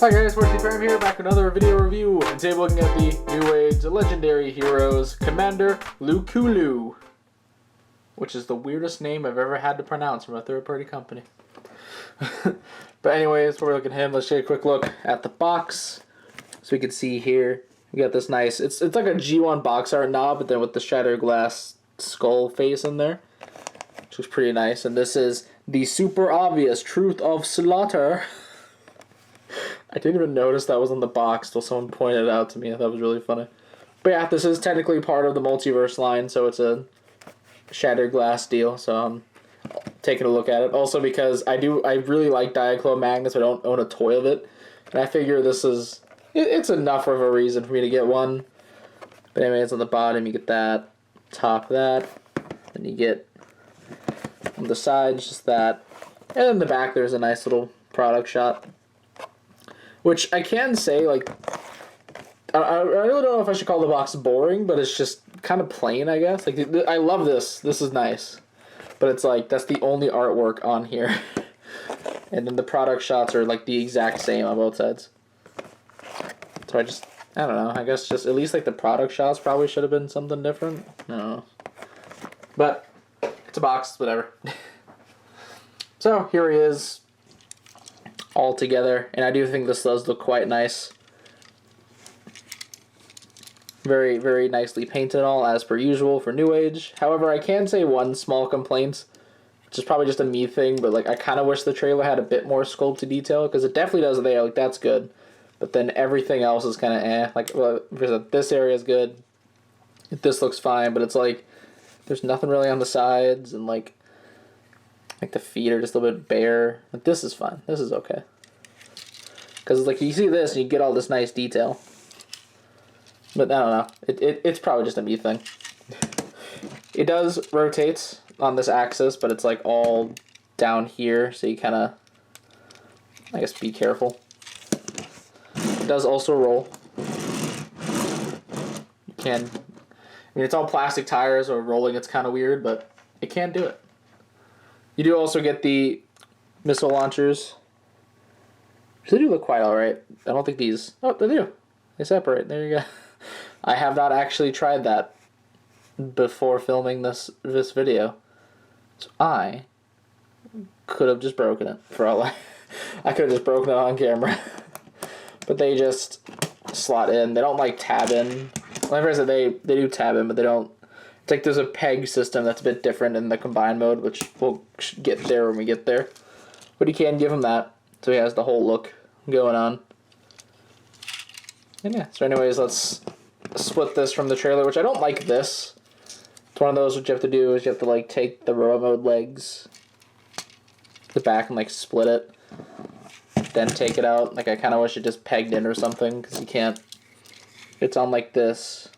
Hi guys, Prime here, back with another video review, and today we're looking at the Newage Legendary Heroes Commander Lucullu, which is the weirdest name I've ever had to pronounce from a third-party company. But anyways, before we look at him, let's take a quick look at the box. So we can see here, we got this nice, it's like a G1 box art knob, but then with the shattered glass skull face in there, which looks pretty nice. And this is the super obvious Truth of Slaughter. I didn't even notice that was on the box till someone pointed it out to me. I thought it was really funny. But yeah, this is technically part of the multiverse line, so it's a shattered glass deal. So I'm taking a look at it. Also because I really like Diaclo Magnus, but I don't own a toy of it. And I figure this is, it's enough of a reason for me to get one. But anyway, it's on the bottom, you get that, top that, and you get on the sides just that. And in the back there's a nice little product shot. Which I can say, like, I really don't know if I should call the box boring, but it's just kind of plain, I guess. Like, I love this. This is nice. But it's like, that's the only artwork on here. And then the product shots are, like, the exact same on both sides. So I don't know. I guess just, at least, like, the product shots probably should have been something different. I don't know. But, it's a box, whatever. So, here he is. All together, and I do think this does look quite nice. Very, very nicely painted all, as per usual for Newage. However, I can say one small complaint, which is probably just a me thing, but like I kind of wish the trailer had a bit more sculpted detail, because it definitely does there, like that's good. But then everything else is kind of eh. Like, well, this area is good. This looks fine, but it's like, there's nothing really on the sides, and like the feet are just a little bit bare. Like, this is fine. This is okay. Because like you see this and you get all this nice detail. But I don't know. It's probably just a me thing. It does rotate on this axis, but it's like all down here, so you kind of, I guess, be careful. It does also roll. You can, I mean, it's all plastic tires, so rolling it's kind of weird, but it can do it. You do also get the missile launchers. They do look quite alright. I don't think these... Oh, they do. They separate. There you go. I have not actually tried that before filming this video. So I could have just broken it for all I could have just broken it on camera. But they just slot in. They don't like tab in. Like I said, they do tab in, but they don't... It's like there's a peg system that's a bit different in the combined mode, which we'll get there when we get there. But you can give him that, so he has the whole look going on. And yeah, so anyways, let's split this from the trailer, which I don't like this. It's one of those what you have to do is you have to like take the robot mode legs, the back, and like split it. Then take it out. Like I kind of wish it just pegged in or something, because you can't. It's on like this.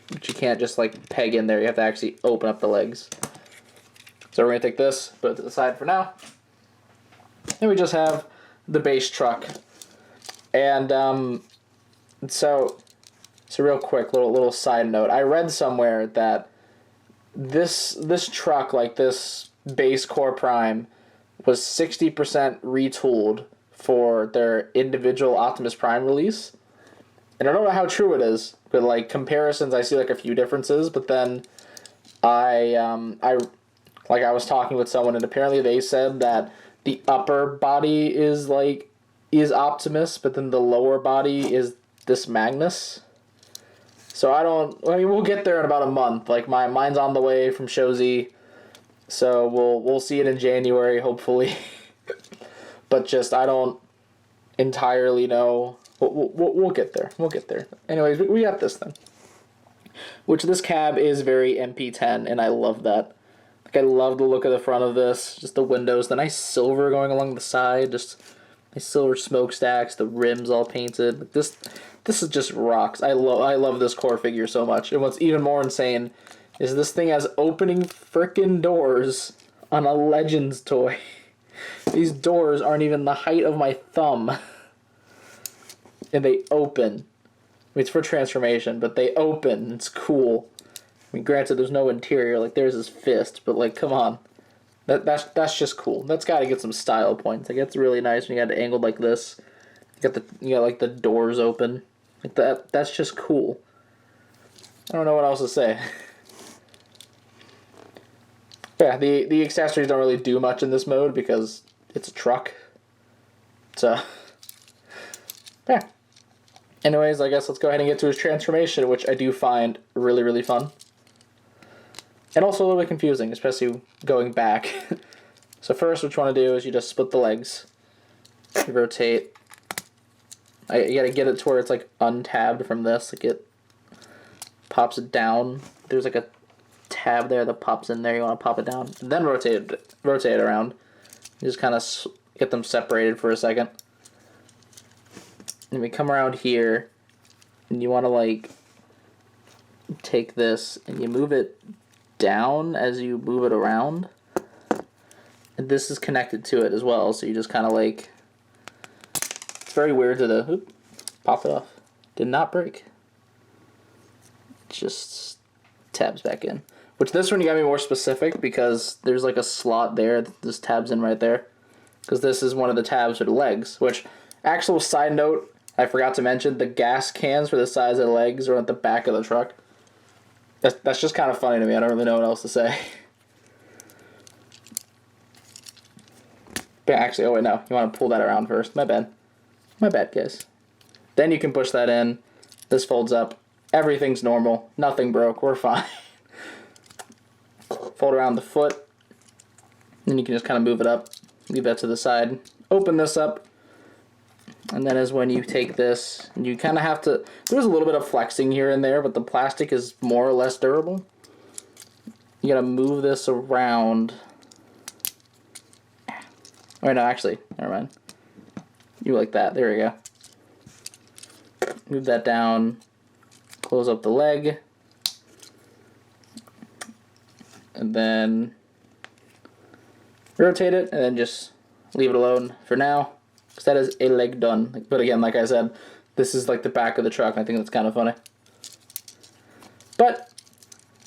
But you can't just like peg in there, you have to actually open up the legs. So we're going to take this, put it to the side for now. Then we just have the base truck. And so real quick, little side note. I read somewhere that this truck, like this base core prime, was 60% retooled for their individual Optimus Prime release. And I don't know how true it is, but like comparisons, I see like a few differences. But then I was talking with someone, and apparently they said that the upper body is Optimus, but then the lower body is this Magnus. So I mean, we'll get there in about a month. Like mine's on the way from Shozy, so we'll see it in January, hopefully. But just I don't entirely know. We'll get there. We'll get there. Anyways, we got this thing. Which this cab is very MP10, and I love that. Like, I love the look of the front of this. Just the windows, the nice silver going along the side. Just nice silver smokestacks, the rims all painted. Like, this is just rocks. I love this core figure so much. And what's even more insane is this thing has opening frickin' doors on a Legends toy. These doors aren't even the height of my thumb. And they open. I mean, it's for transformation, but they open. It's cool. I mean, granted, there's no interior. Like, there's his fist, but, like, come on. That's just cool. That's got to get some style points. Like, it's really nice when you got it angled like this. You got like the doors open. Like that's just cool. I don't know what else to say. Yeah, the accessories don't really do much in this mode because it's a truck. So, yeah. Anyways, I guess let's go ahead and get to his transformation, which I do find really, really fun. And also a little bit confusing, especially going back. So first, what you want to do is you just split the legs. You rotate. You gotta get it to where it's like untabbed from this. Like it pops it down. There's like a tab there that pops in there. You want to pop it down. And then rotate it around. You just kind of get them separated for a second. And we come around here, and you want to like take this and you move it down as you move it around. And this is connected to it as well, so you just kind of like, it's very weird to the, oop, pop it off. Did not break. It just tabs back in. Which this one you gotta be more specific because there's like a slot there that this tabs in right there. Because this is one of the tabs for the legs, which, actual side note, I forgot to mention, the gas cans for the size of the legs are at the back of the truck. That's just kind of funny to me. I don't really know what else to say. But actually, oh wait, no. You want to pull that around first. My bad. My bad, guys. Then you can push that in. This folds up. Everything's normal. Nothing broke. We're fine. Fold around the foot. Then you can just kind of move it up. Leave that to the side. Open this up. And then is when you take this, and you kind of have to, there's a little bit of flexing here and there, but the plastic is more or less durable. You gotta move this around. Oh, no, actually, never mind. You like that, there we go. Move that down, close up the leg, and then rotate it, and then just leave it alone for now. Because that is a leg done. But again, like I said, this is like the back of the truck, and I think that's kind of funny. But,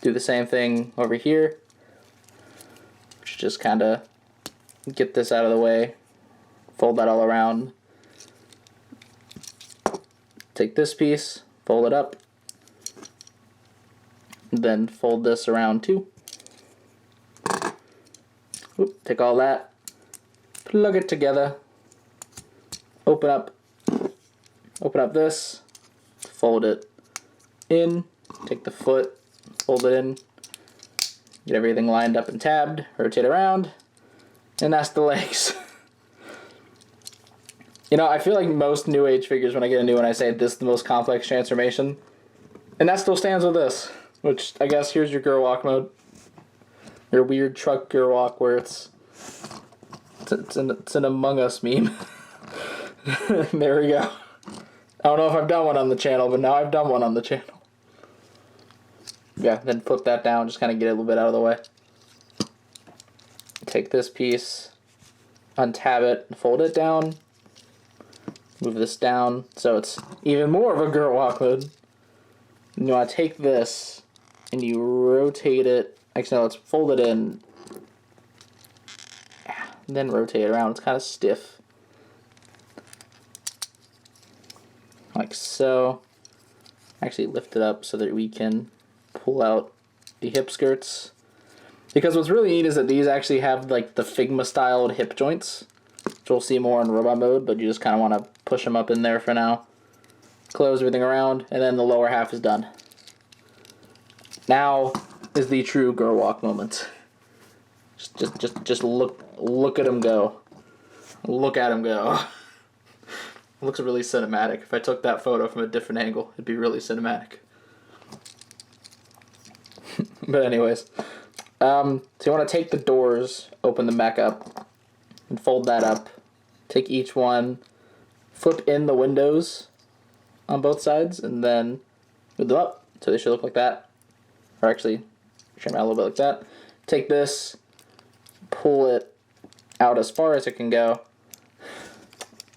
do the same thing over here. Just kind of get this out of the way. Fold that all around. Take this piece, fold it up. Then fold this around too. Oop, take all that. Plug it together. Open up this, fold it in, take the foot, fold it in, get everything lined up and tabbed, rotate around, and that's the legs. You know, I feel like most Newage figures, when I get a new one, I say this is the most complex transformation, and that still stands with this, which I guess here's your girl walk mode. Your weird truck girl walk where it's an Among Us meme. There we go. I don't know if I've done one on the channel, but now I've done one on the channel. Yeah, then flip that down, just kind of get it a little bit out of the way. Take this piece, untab it, fold it down, move this down, so it's even more of a girl walk mode. And you want to take this, and you rotate it, actually no, let's fold it in, and then rotate it around. It's kind of stiff. Like so. Actually lift it up so that we can pull out the hip skirts. Because what's really neat is that these actually have like the Figma styled hip joints, which we'll see more in robot mode, but you just kind of want to push them up in there for now. Close everything around, and then the lower half is done. Now is the true girl walk moment. Just look at him go. Look at him go. It looks really cinematic. If I took that photo from a different angle, it'd be really cinematic. But anyways, so you want to take the doors, open them back up, and fold that up. Take each one, flip in the windows on both sides, and then move them up so they should look like that. Or actually, trim out a little bit like that. Take this, pull it out as far as it can go,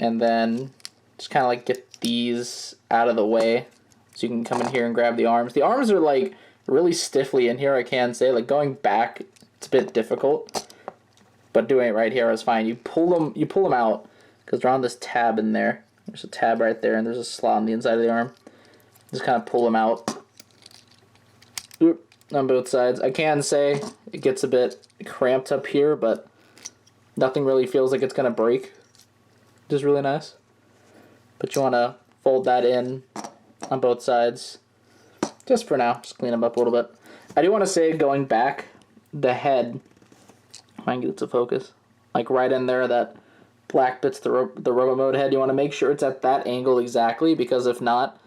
and then just kind of like get these out of the way so you can come in here and grab the arms. The arms are like really stiffly in here, I can say. Like going back, it's a bit difficult, but doing it right here is fine. You pull them out because they're on this tab in there. There's a tab right there, and there's a slot on the inside of the arm. Just kind of pull them out. Oop, on both sides. I can say it gets a bit cramped up here, but nothing really feels like it's going to break. Which is really nice. But you want to fold that in on both sides. Just for now. Just clean them up a little bit. I do want to say, going back, the head, if I can get it to focus, like right in there, that black bit's the robot mode head. You want to make sure it's at that angle exactly, because if not,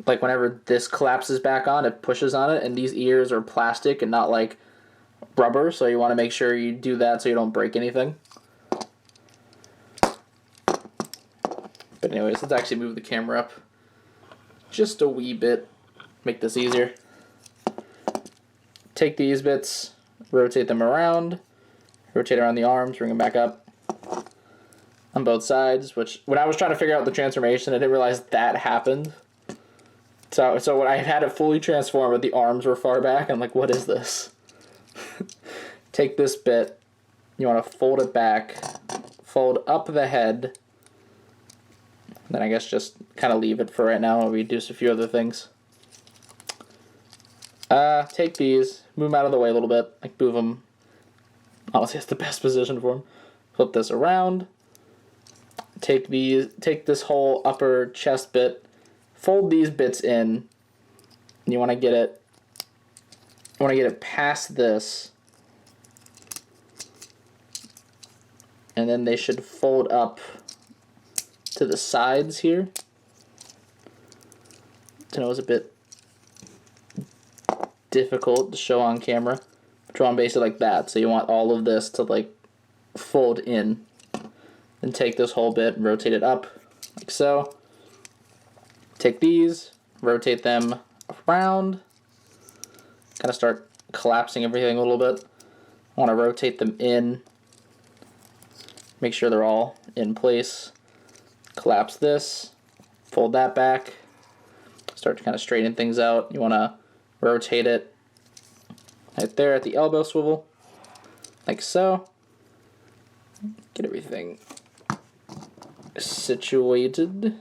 like whenever this collapses back on, it pushes on it, and these ears are plastic and not like rubber, so you want to make sure you do that so you don't break anything. But anyways, let's actually move the camera up just a wee bit, make this easier. Take these bits, rotate them around, rotate around the arms, bring them back up on both sides, which when I was trying to figure out the transformation, I didn't realize that happened. So when I had it fully transformed, but the arms were far back, I'm like, what is this? Take this bit, you want to fold it back, fold up the head, then I guess just kind of leave it for right now while we do a few other things. Take these, move them out of the way a little bit, like move them, honestly it's the best position for them. Flip this around, take this whole upper chest bit, fold these bits in, and you want to get it past this, and then they should fold up to the sides here. I know it was a bit difficult to show on camera. Draw them basically like that. So you want all of this to like fold in. Then take this whole bit and rotate it up like so. Take these, rotate them around. Kind of start collapsing everything a little bit. I want to rotate them in. Make sure they're all in place. Collapse this, fold that back, start to kind of straighten things out. You want to rotate it right there at the elbow swivel, like so. Get everything situated.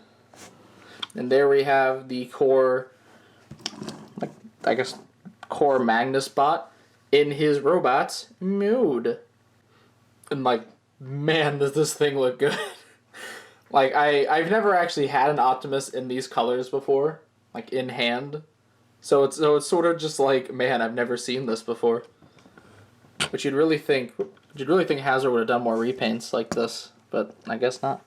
And there we have the core, like I guess, core Magnus bot in his robot mode. And like, man, does this thing look good. Like, I've never actually had an Optimus in these colors before, like, in hand. So it's sort of just like, man, I've never seen this before. But you'd really think Hasbro would have done more repaints like this, but I guess not.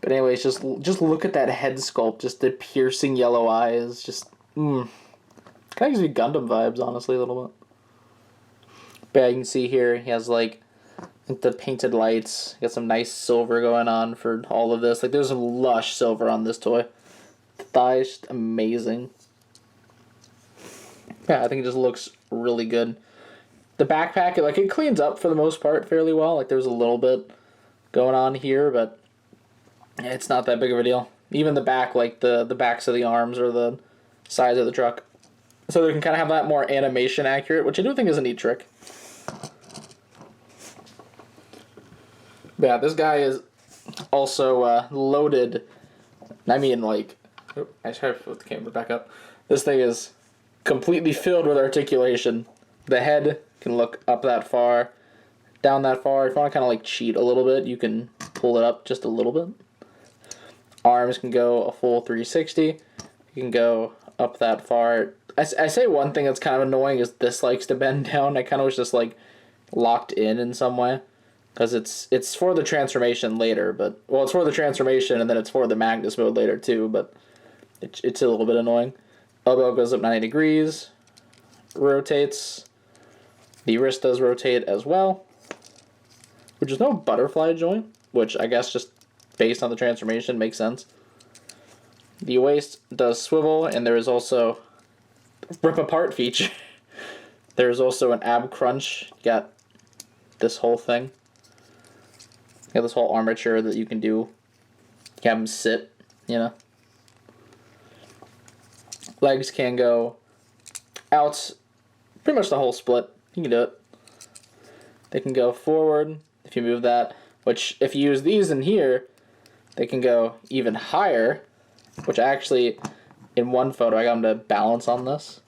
But anyways, just look at that head sculpt, just the piercing yellow eyes, just, kind of gives me Gundam vibes, honestly, a little bit. But yeah, you can see here, he has, like, the painted lights, got some nice silver going on for all of this. Like, there's some lush silver on this toy. The thighs, just amazing. Yeah, I think it just looks really good. The backpack, it cleans up for the most part fairly well. Like, there's a little bit going on here, but it's not that big of a deal. Even the back, like the backs of the arms or the sides of the truck. So they can kind of have that more animation accurate, which I do think is a neat trick. Yeah, this guy is also loaded. I mean, like, I just tried to put the camera back up. This thing is completely filled with articulation. The head can look up that far, down that far. If you want to kind of like cheat a little bit, you can pull it up just a little bit. Arms can go a full 360. You can go up that far. I say one thing that's kind of annoying is this likes to bend down. I kind of was just like locked in some way. Because it's for the transformation later, but... Well, it's for the transformation, and then it's for the Magnus mode later, too, but... It's a little bit annoying. Elbow goes up 90 degrees. Rotates. The wrist does rotate as well. Which is no butterfly joint, which I guess just based on the transformation makes sense. The waist does swivel, and there is also... Rip apart feature. There's also an ab crunch. You got this whole thing. You have this whole armature that you can do. You can have them sit, you know. Legs can go out pretty much the whole split. You can do it. They can go forward if you move that, which if you use these in here, they can go even higher, which actually, in one photo, I got them to balance on this.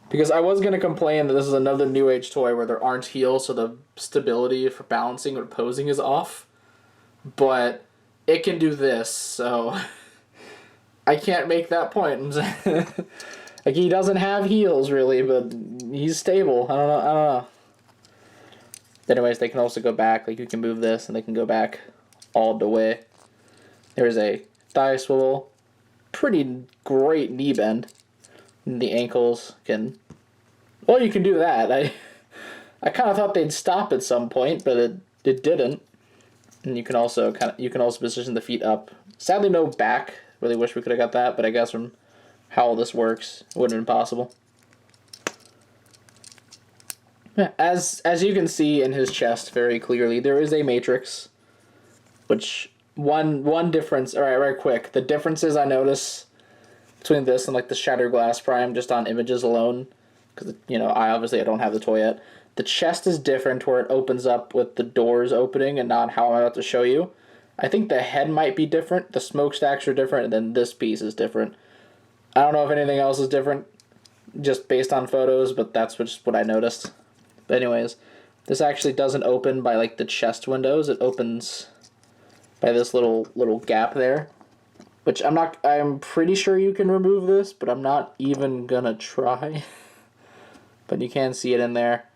Because I was going to complain that this is another Newage toy where there aren't heels, so the stability for balancing or posing is off. But it can do this, so I can't make that point. Like, he doesn't have heels, really, but he's stable. I don't know. Anyways, they can also go back. Like, you can move this, and they can go back all the way. There's a thigh swivel. Pretty great knee bend. And the ankles can... Well, you can do that. I kind of thought they'd stop at some point, but it didn't. And you can also position the feet up. Sadly, no back. Really wish we could have got that, but I guess from how all this works, it wouldn't have been possible. As you can see in his chest very clearly, there is a matrix. Which one difference. All right, right quick. The differences I notice between this and like the Shattered Glass Prime, just on images alone, because I don't have the toy yet. The chest is different, where it opens up with the doors opening, and not how I'm about to show you. I think the head might be different. The smokestacks are different, and then this piece is different. I don't know if anything else is different, just based on photos, but that's just what I noticed. But anyways, this actually doesn't open by like the chest windows. It opens by this little gap there, which I'm pretty sure you can remove this, but I'm not even gonna try. But you can see it in there.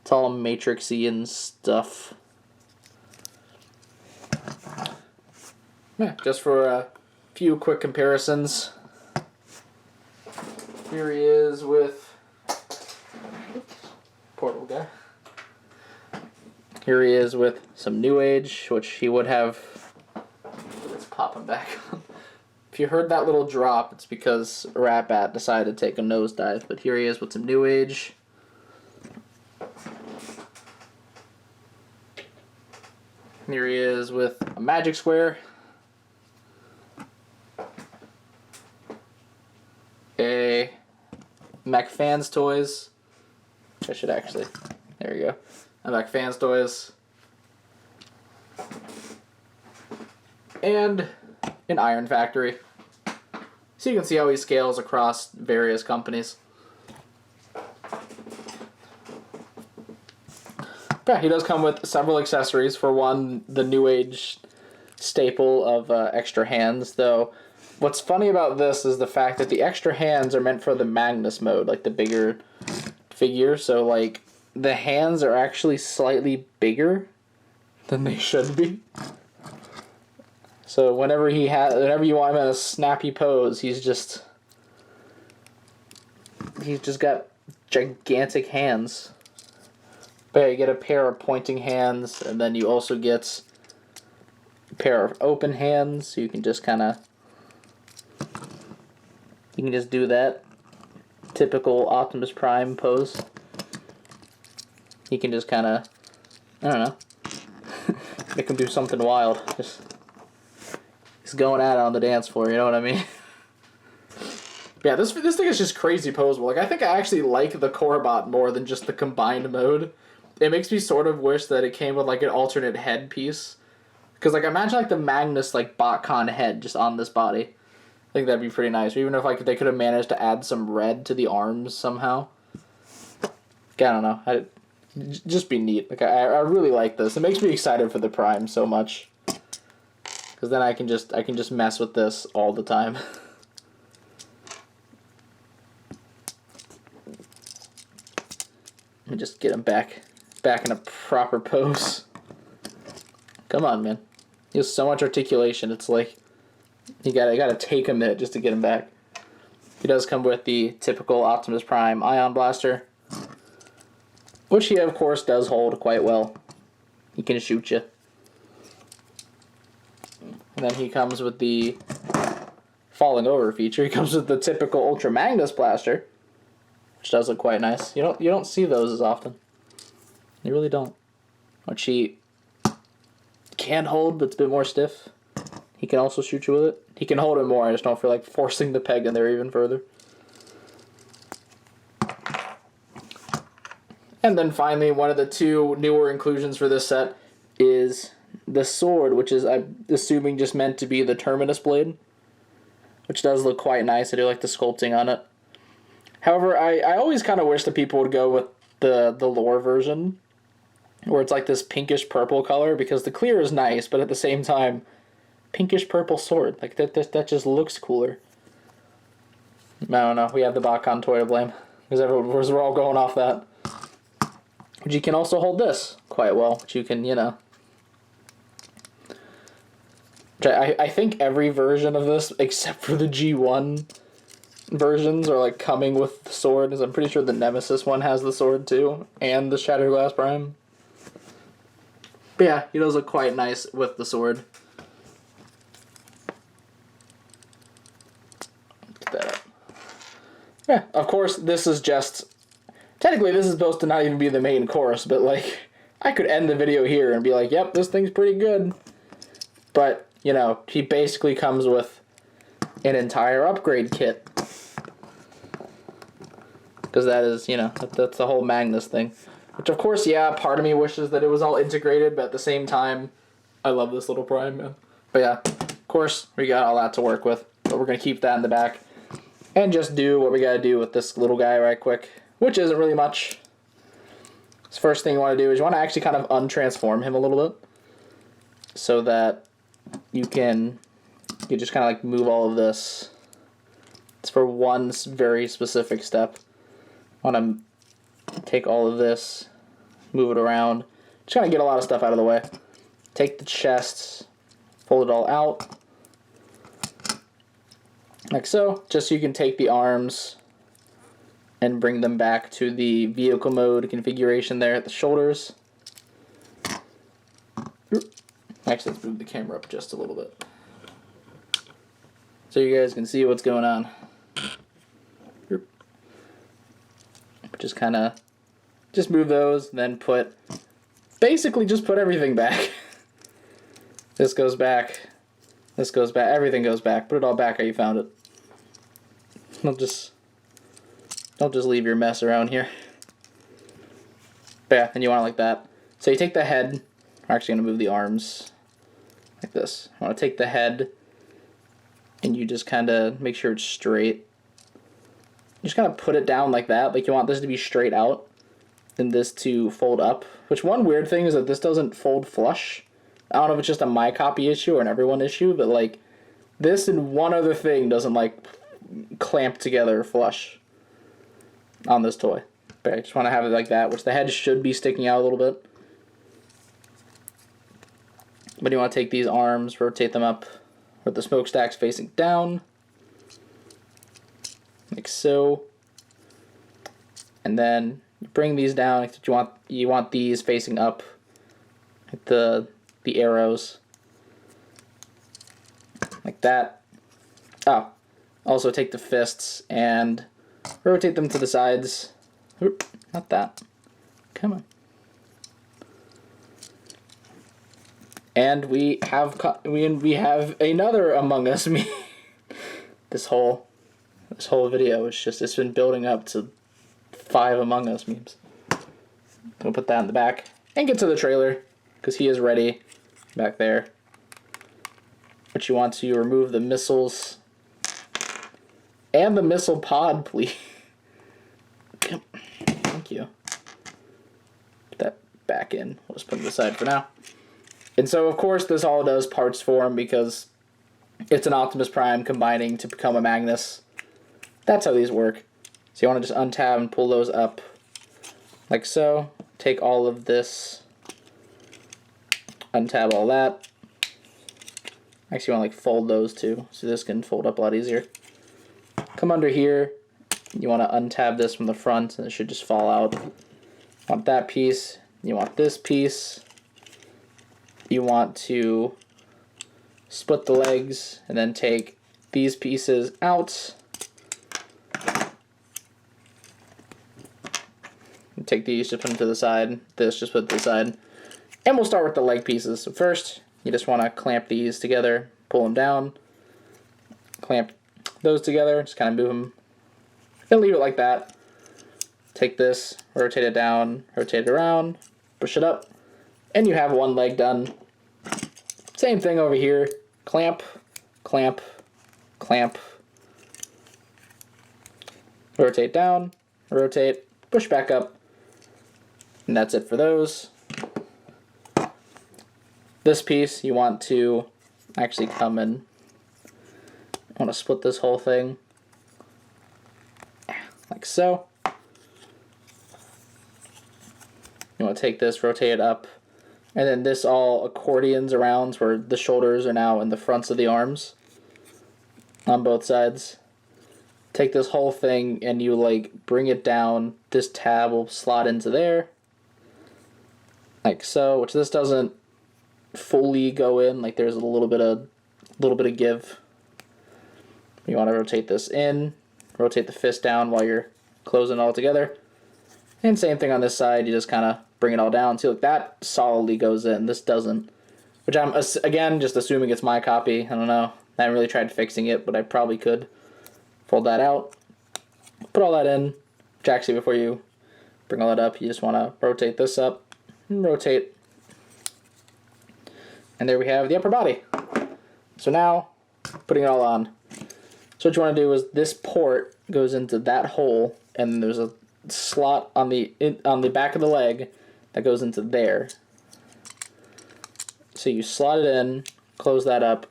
It's all matrixy and stuff. Yeah, just for a few quick comparisons. Here he is with... Portable guy. Here he is with some Newage, which he would have... Let's pop him back on. If you heard that little drop, it's because Rat-Bat decided to take a nosedive. But here he is with some Newage. Here he is with a Magic Square. A McFans Toys. I should actually... There you go. A McFans Toys. And an Iron Factory. So you can see how he scales across various companies. Yeah, he does come with several accessories. For one, the Newage staple of extra hands, though. What's funny about this is the fact that the extra hands are meant for the Magnus mode, like the bigger figure. So, like, the hands are actually slightly bigger than they should be. So whenever you want him in a snappy pose, he's just got gigantic hands. But yeah, you get a pair of pointing hands, and then you also get a pair of open hands, so you can just do that typical Optimus Prime pose. You can just I don't know, make him do something wild. He's going at it on the dance floor, you know what I mean? Yeah, this thing is just crazy poseable. Like, I think I actually like the Corebot more than just the combined mode. It makes me sort of wish that it came with, like, an alternate head piece. Because, like, imagine, like, the Magnus, like, BotCon head just on this body. I think that'd be pretty nice. Or even if, like, they could have managed to add some red to the arms somehow. I don't know. Just be neat. Like, I really like this. It makes me excited for the Prime so much. Because then I can just mess with this all the time. Let me just get him back in a proper pose. Come on, man. He has so much articulation. It's like you gotta take a minute just to get him back. He does come with the typical Optimus Prime Ion Blaster, which he of course does hold quite well. He can shoot you. And then he comes with the falling over feature. He comes with the typical Ultra Magnus Blaster, which does look quite nice. You don't see those as often. You really don't. Which he can hold, but it's a bit more stiff. He can also shoot you with it. He can hold it more, I just don't feel like forcing the peg in there even further. And then finally, one of the two newer inclusions for this set is the sword, which is, I'm assuming, just meant to be the terminus blade, which does look quite nice. I do like the sculpting on it. However, I always kind of wish that people would go with the lore version, where it's like this pinkish purple color, because the clear is nice, but at the same time, pinkish purple sword. Like, that just looks cooler. I don't know. We have the Bakon toy to blame, because we're all going off that. But you can also hold this quite well, which you can, you know. I think every version of this, except for the G1 versions, are like coming with the sword, because I'm pretty sure the Nemesis one has the sword too, and the Shattered Glass Prime. But yeah, he does look quite nice with the sword. Get that up. Yeah, of course, this is just... Technically, this is supposed to not even be the main course, but, like, I could end the video here and be like, yep, this thing's pretty good. But, you know, he basically comes with an entire upgrade kit. Because that is, you know, that's the whole Magnus thing. Which, of course, yeah, part of me wishes that it was all integrated, but at the same time, I love this little Prime, man. But yeah, of course, we got all that to work with. But we're going to keep that in the back. And just do what we got to do with this little guy right quick. Which isn't really much. The first thing you want to do is you want to actually kind of untransform him a little bit. So that you just kind of like move all of this. It's for one very specific step. I want to take all of this, move it around. Just kind of get a lot of stuff out of the way. Take the chests, fold it all out. Like so. Just so you can take the arms and bring them back to the vehicle mode configuration there at the shoulders. Actually, let's move the camera up just a little bit, so you guys can see what's going on. Just move those, then basically just put everything back. This goes back, everything goes back. Put it all back how you found it. Don't just leave your mess around here. But yeah, and you want it like that. So you take the head. We're actually going to move the arms like this. I want to take the head, and you just kind of make sure it's straight. You just kind of put it down like that. Like you want this to be straight out, and this to fold up. Which one weird thing is that this doesn't fold flush. I don't know if it's just a my copy issue or an everyone issue, but like this and one other thing doesn't like clamp together flush on this toy. But I just want to have it like that, which the head should be sticking out a little bit. But you want to take these arms, rotate them up with the smokestacks facing down, like so. And then you bring these down. Like you want these facing up, like the arrows, like that. Oh, also take the fists and rotate them to the sides. Oop, not that. Come on. And we have another Among Us meme. This whole video is just, it's been building up to 5 Among Us memes. We'll put that in the back and get to the trailer because he is ready back there. But you want to remove the missiles and the missile pod, please. Thank you. Put that back in. We'll just put it aside for now. And so, of course, this all does parts form because it's an Optimus Prime combining to become a Magnus. That's how these work. So you want to just untab and pull those up like so. Take all of this, untab all that. Actually, you want to like fold those too, so this can fold up a lot easier. Come under here. You want to untab this from the front, and it should just fall out. You want that piece. You want this piece. You want to split the legs, and then take these pieces out. Take these, just put them to the side. This, just put to the side. And we'll start with the leg pieces. So first, you just want to clamp these together, pull them down, clamp those together, just kind of move them, and leave it like that. Take this, rotate it down, rotate it around, push it up, and you have one leg done. Same thing over here. Clamp, clamp, clamp. Rotate down, rotate, push back up. And that's it for those. This piece you want to actually come in. I want to split this whole thing like so. You want to take this, rotate it up, and then this all accordions around where the shoulders are now in the fronts of the arms on both sides. Take this whole thing and you like bring it down. This tab will slot into there like so, which this doesn't fully go in, like there's a little bit of give. You want to rotate this in, rotate the fist down while you're closing it all together. And same thing on this side, you just kind of bring it all down. See, look, that solidly goes in, this doesn't. Which I'm, again, just assuming it's my copy, I don't know. I haven't really tried fixing it, but I probably could. Fold that out, put all that in, which actually before you bring all that up, you just want to rotate this up, and rotate. And there we have the upper body. So now, putting it all on. So what you want to do is this port goes into that hole, and there's a slot on the back of the leg that goes into there. So you slot it in, close that up,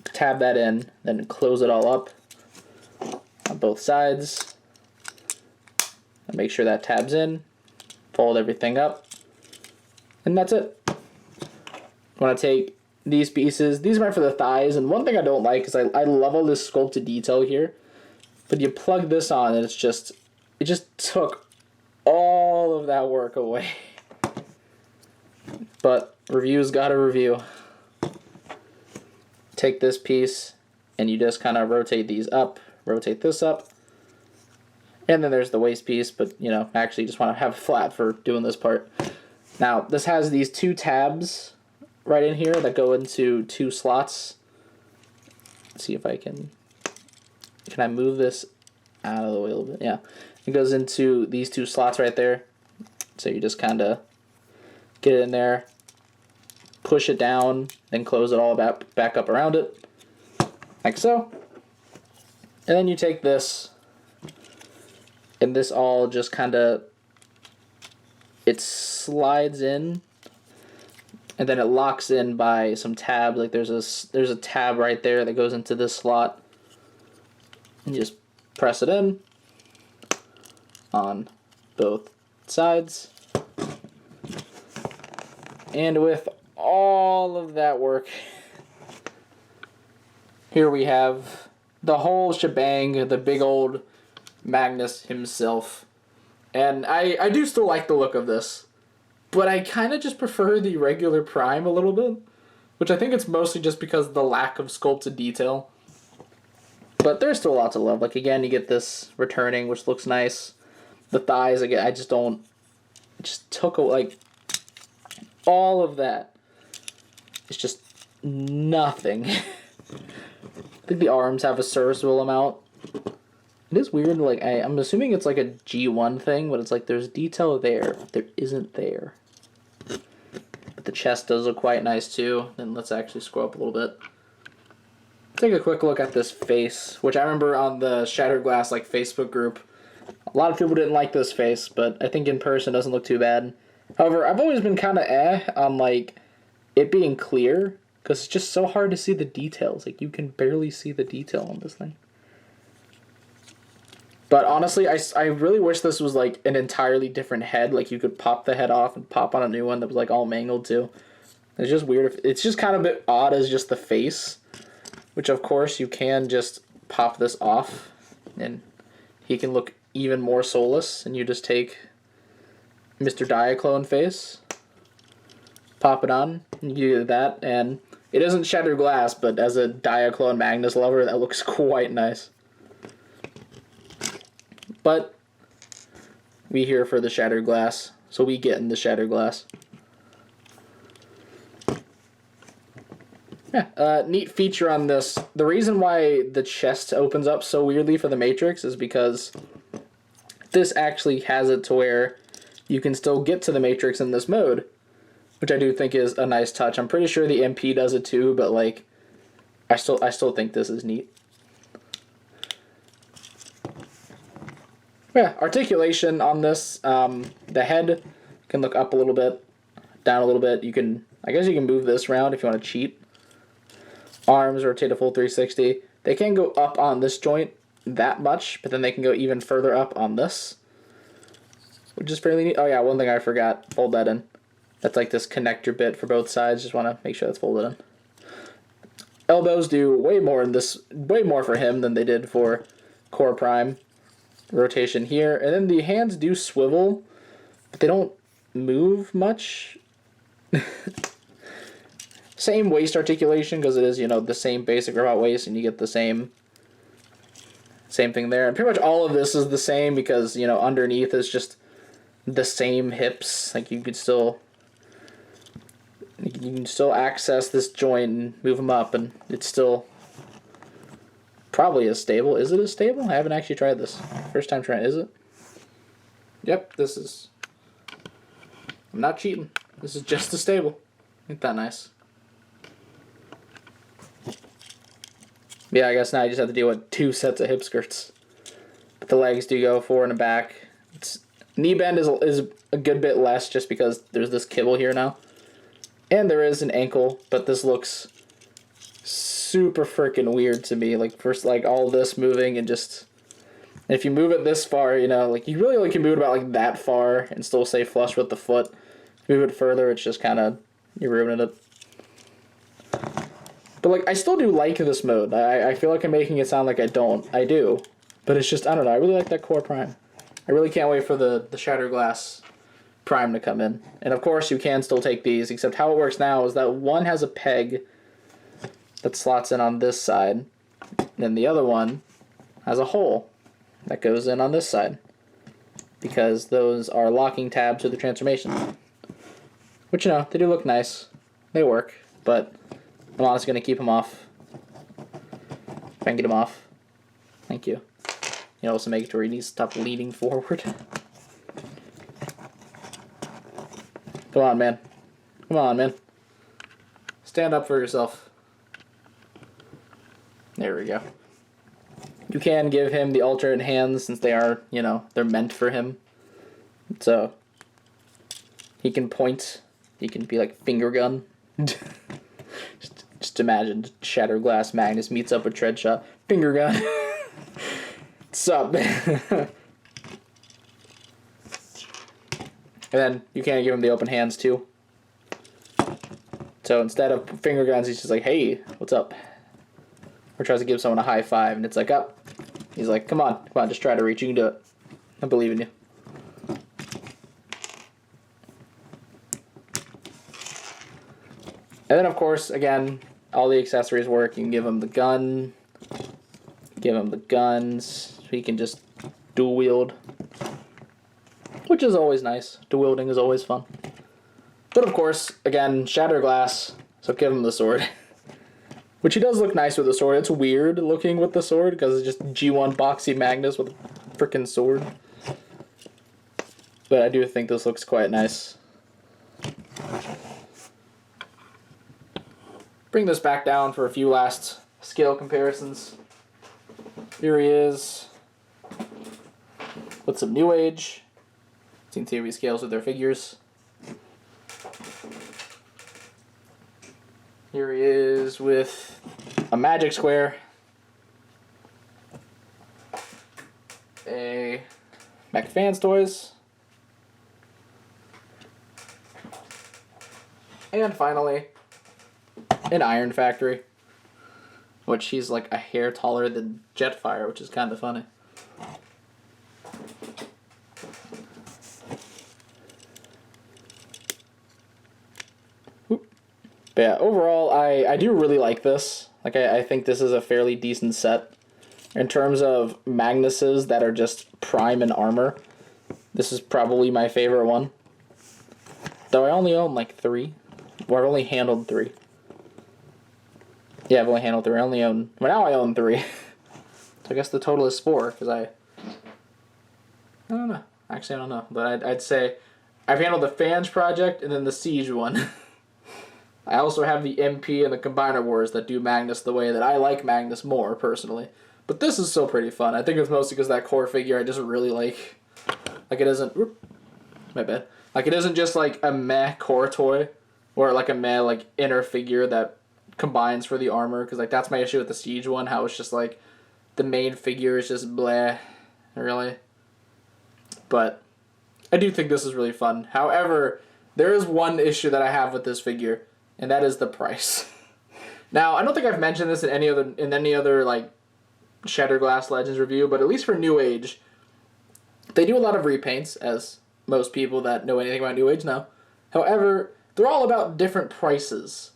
tab that in, then close it all up on both sides. And make sure that tabs in, fold everything up, and that's it. You want to take these pieces, these are meant for the thighs, and one thing I don't like is I love all this sculpted detail here, but you plug this on and it just took all of that work away. But review's got a review. Take this piece and you just kind of rotate these up, rotate this up, and then there's the waist piece, but you know, actually just want to have it flat for doing this part. Now this has these two tabs right in here that go into two slots. Let's see if I can I move this out of the way a little bit? Yeah, it goes into these two slots right there. So you just kind of get it in there, push it down, then close it all back up around it, like so. And then you take this, and this all just kind of, it slides in, and then it locks in by some tabs. Like there's a tab right there that goes into this slot. And you just press it in on both sides. And with all of that work, here we have the whole shebang, the big old Magnus himself. And I do still like the look of this, but I kind of just prefer the regular Prime a little bit, which I think it's mostly just because of the lack of sculpted detail. But there's still lots of love. Like again, you get this returning, which looks nice. The thighs, again, I just don't, it just took like all of that. It's just nothing. I think the arms have a serviceable amount. It is weird, like, I'm assuming it's like a G1 thing, but it's like there's detail there. There isn't there. But the chest does look quite nice too. Then let's actually scroll up a little bit. Take a quick look at this face, which I remember on the Shattered Glass like Facebook group, a lot of people didn't like this face, but I think in person it doesn't look too bad. However, I've always been kind of on like it being clear, because it's just so hard to see the details. Like, you can barely see the detail on this thing. But honestly, I really wish this was like an entirely different head. Like, you could pop the head off and pop on a new one that was like all mangled too. It's just weird. It's just kind of a bit odd as just the face, which of course you can just pop this off and he can look even more soulless, and you just take Mr. Diaclone face, pop it on, and you do that, and it isn't Shattered Glass, but as a Diaclone Magnus lover, that looks quite nice. But we here for the Shattered Glass, so we get in the Shattered Glass. Yeah, neat feature on this. The reason why the chest opens up so weirdly for the Matrix is because this actually has it to where you can still get to the Matrix in this mode, which I do think is a nice touch. I'm pretty sure the MP does it too, but like, I still think this is neat. Yeah, articulation on this. The head can look up a little bit, down a little bit. I guess you can move this around if you want to cheat. Arms rotate a full 360. They can't go up on this joint that much, but then they can go even further up on this, which is fairly neat. Oh yeah, one thing I forgot, fold that in. That's like this connector bit for both sides. Just want to make sure that's folded in. Elbows do way more for him than they did for Core Prime. Rotation here, and then the hands do swivel, but they don't move much. Same waist articulation, because it is, you know, the same basic robot waist, and you get the same thing there. And pretty much all of this is the same because, you know, underneath is just the same hips. Like you can still access this joint and move them up, and it's still probably as stable. Is it as stable? I haven't actually tried this. First time trying. Is it? Yep, this is. I'm not cheating. This is just as stable. Ain't that nice? Yeah, I guess now I just have to deal with 2 sets of hip skirts. But the legs do go forward and back. Knee bend is a good bit less just because there's this kibble here now. And there is an ankle, but this looks super freaking weird to me. Like, first, like, all this moving and just... And if you move it this far, you know, like, you really only can move it about, like, that far and still stay flush with the foot. Move it further, it's just kind of... You're ruining it. But, like, I still do like this mode. I feel like I'm making it sound like I don't. I do. But it's just, I don't know, I really like that Core Prime. I really can't wait for the Shattered Glass Prime to come in. And, of course, you can still take these, except how it works now is that one has a peg that slots in on this side, and the other one has a hole that goes in on this side, because those are locking tabs to the transformation. Which, you know, they do look nice. They work, but I'm honestly going to keep them off. If I can get them off. Thank you. You know, also make it to where he needs to stop leaning forward. Come on, man. Come on, man. Stand up for yourself. There we go. You can give him the alternate hands since they are, you know, they're meant for him. So, he can point. He can be like finger gun. just imagine Shattered Glass Magnus meets up with Treadshot. Finger gun. What's up? And then you can't give him the open hands too. So instead of finger guns, he's just like, hey, what's up? Or tries to give someone a high five, and it's like, up. He's like, come on, just try to reach. You can do it. I believe in you. And then, of course, again, all the accessories work. You can give him the gun, give him the guns, so he can just dual wield, which is always nice. Dual wielding is always fun. But, of course, again, Shattered Glass, so give him the sword. Which he does look nice with the sword. It's weird looking with the sword because it's just G1 boxy Magnus with a freaking sword. But I do think this looks quite nice. Bring this back down for a few last scale comparisons. Here he is with some Newage. Seen TV scales with their figures. Here he is with a Magic Square, a McFans Toys, and finally, an Iron Factory, which he's like a hair taller than Jetfire, which is kind of funny. But yeah, overall, I do really like this. Like, I think this is a fairly decent set. In terms of Magnuses that are just prime and armor, this is probably my favorite one. Though I only own like 3. Or I've only handled 3. Yeah, I've only handled 3. I only own... Well, now I own 3. So I guess the total is 4, because I don't know. Actually, I don't know. But I'd say I've handled the Fans project and then the Siege one. I also have the MP and the Combiner Wars that do Magnus the way that I like Magnus more, personally. But this is still pretty fun. I think it's mostly because that core figure I just really like. Like, it isn't... My bad. Like, it isn't just, like, a meh core toy. Or, like, a meh, like, inner figure that combines for the armor. Because, like, that's my issue with the Siege one. How it's just, like, the main figure is just bleh. Really. But I do think this is really fun. However, there is one issue that I have with this figure. And that is the price. Now, I don't think I've mentioned this in any other like Shattered Glass Legends review, but at least for Newage, they do a lot of repaints, as most people that know anything about Newage know. However, they're all about different prices.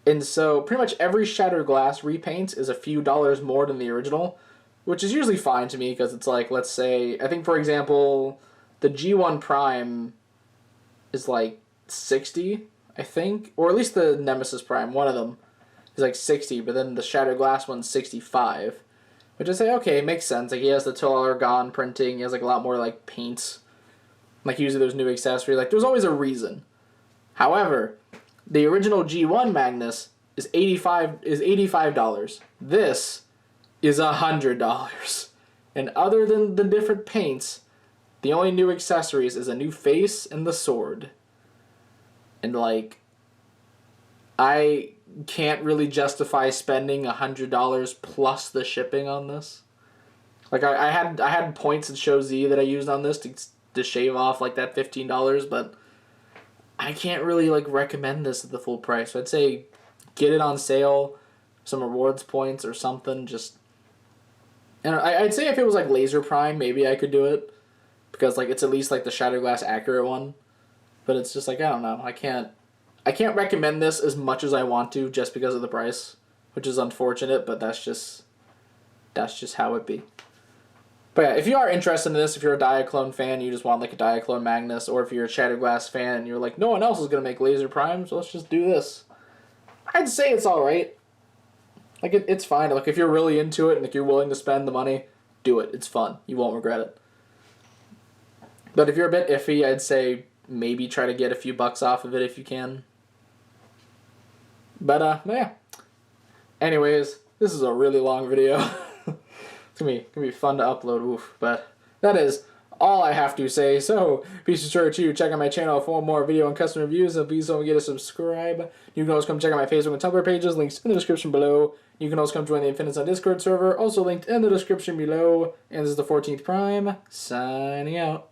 And so pretty much every Shattered Glass repaint is a few dollars more than the original, which is usually fine to me because it's like, let's say, I think for example, the G1 Prime is like 60, I think, or at least the Nemesis Prime, one of them, is like 60, but then the Shattered Glass one's 65. Which I say, okay, it makes sense. Like, he has the taller Gone printing, he has like a lot more like paint. Like, usually there's new accessory. Like, there's always a reason. However, the original G1 Magnus is $85. This is $100. And other than the different paints, the only new accessories is a new face and the sword. And, like, I can't really justify spending $100 plus the shipping on this. Like, I had points in Show Z that I used on this to shave off, like, that $15, but I can't really, like, recommend this at the full price. So I'd say get it on sale, some rewards points or something, just... And I'd say if it was, like, Laser Prime, maybe I could do it, because, like, it's at least, like, the Shattered Glass accurate one. But it's just like, I don't know. I can't recommend this as much as I want to just because of the price, which is unfortunate, but that's just how it be. But yeah, if you are interested in this, if you're a Diaclone fan, you just want like a Diaclone Magnus, or if you're a Shattered Glass fan and you're like, no one else is going to make Laser Prime, so let's just do this. I'd say it's alright. Like, it's fine. Like, if you're really into it and if you're willing to spend the money, do it. It's fun. You won't regret it. But if you're a bit iffy, I'd say maybe try to get a few bucks off of it if you can. But, yeah. Anyways, this is a really long video. It's gonna be fun to upload, oof. But that is all I have to say. So, be sure to check out my channel for more video and custom reviews, and please don't forget to subscribe. You can always come check out my Facebook and Tumblr pages, links in the description below. You can also come join the Infinites on Discord server, also linked in the description below. And this is the 14th Prime, signing out.